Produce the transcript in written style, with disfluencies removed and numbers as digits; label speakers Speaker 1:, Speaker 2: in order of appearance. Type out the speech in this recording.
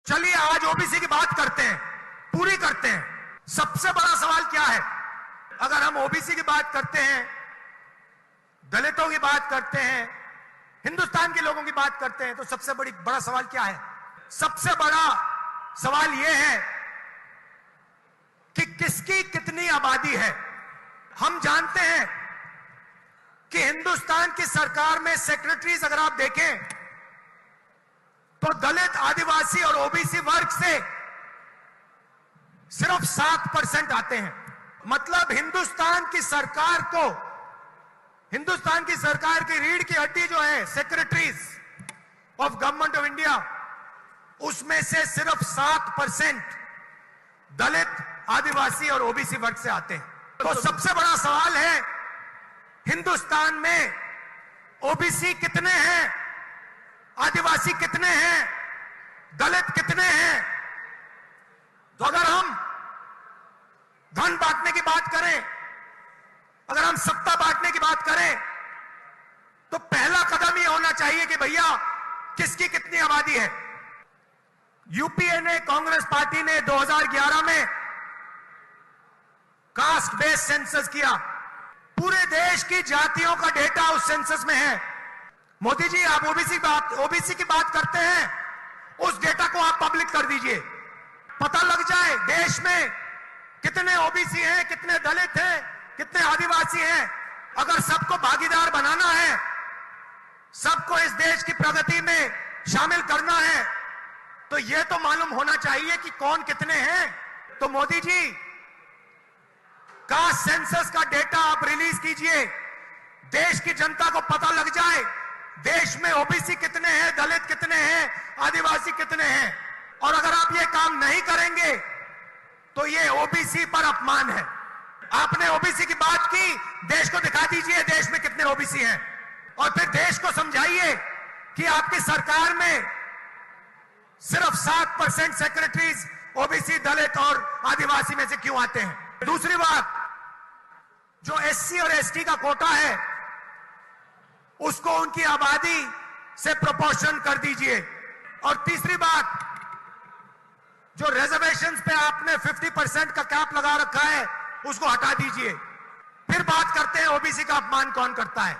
Speaker 1: चलिए आज ओबीसी की बात करते हैं, पूरी करते हैं। सबसे बड़ा सवाल क्या है? अगर हम ओबीसी की बात करते हैं, दलितों की बात करते हैं, हिंदुस्तान के लोगों की बात करते हैं, तो सबसे बड़ा सवाल क्या है? सबसे बड़ा सवाल यह है कि किसकी कितनी आबादी है। हम जानते हैं कि हिंदुस्तान की सरकार में सेक्रेटरीज अगर आप देखें तो दलित, आदिवासी और ओबीसी वर्ग से सिर्फ 7% आते हैं। मतलब हिंदुस्तान की सरकार की रीढ़ की हड्डी जो है secretaries of government of India, उसमें से सिर्फ 7% दलित, आदिवासी और ओबीसी वर्ग से आते हैं। तो सबसे बड़ा सवाल है हिंदुस्तान में ओबीसी कितने हैं, आदिवासी कितने हैं, दलित कितने हैं। तो अगर हम धन बांटने की बात करें, अगर हम सत्ता बांटने की बात करें, तो पहला कदम यह होना चाहिए कि भैया किसकी कितनी आबादी है। यूपीए ने, कांग्रेस पार्टी ने 2011 में कास्ट बेस्ड सेंसस किया। पूरे देश की जातियों का डेटा उस सेंसस में है। मोदी जी, आप ओबीसी की बात करते हैं, उस डेटा को आप पब्लिक कर दीजिए, पता लग जाए देश में कितने ओबीसी हैं, कितने दलित हैं, कितने आदिवासी हैं। अगर सबको भागीदार बनाना है, सबको इस देश की प्रगति में शामिल करना है, तो यह तो मालूम होना चाहिए कि कौन कितने हैं। तो मोदी जी, कास्ट सेंसस का डेटा आप रिलीज कीजिए, देश की जनता को पता लग जाए देश में ओबीसी कितने हैं, दलित कितने हैं, आदिवासी कितने हैं। और अगर आप ये काम नहीं करेंगे तो ये ओबीसी पर अपमान है। आपने ओबीसी की बात की, देश को दिखा दीजिए देश में कितने ओबीसी हैं, और फिर देश को समझाइए कि आपकी सरकार में सिर्फ 7% सेक्रेटरीज ओबीसी, दलित और आदिवासी में से क्यों आते हैं। दूसरी बात, जो एससी और एसटी का कोटा है उसको उनकी आबादी से प्रोपोर्शन कर दीजिए। और तीसरी बात, जो रिजर्वेशंस पे आपने 50% का कैप लगा रखा है उसको हटा दीजिए। फिर बात करते हैं ओबीसी का अपमान कौन करता है।